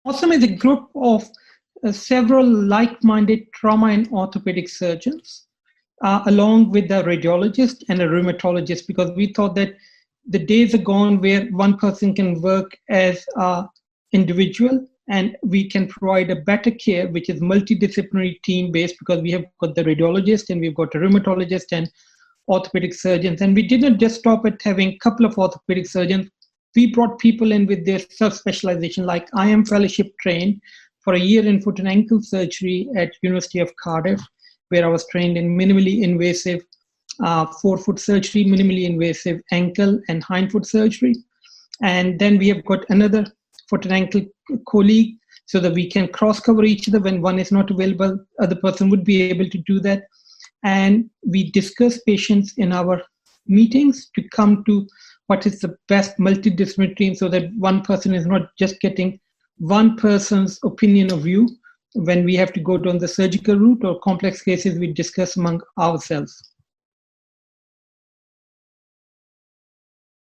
OSOM is a group of several like-minded trauma and orthopedic surgeons, along with a radiologist and a rheumatologist, because we thought that the days are gone where one person can work as an individual and we can provide a better care, which is multidisciplinary team-based, because we have got the radiologist and we've got a rheumatologist and orthopedic surgeons. And we didn't just stop at having a couple of orthopedic surgeons. We brought people in with their sub-specialization. Like I am fellowship trained for a year in foot and ankle surgery at University of Cardiff, where I was trained in minimally invasive forefoot surgery, minimally invasive ankle and hindfoot surgery. And then we have got another foot and ankle colleague so that we can cross-cover each other. When one is not available, other person would be able to do that. And we discuss patients in our meetings to come to what is the best multidisciplinary team, so that one person is not just getting one person's opinion of view. When we have to go down the surgical route or complex cases, we discuss among ourselves.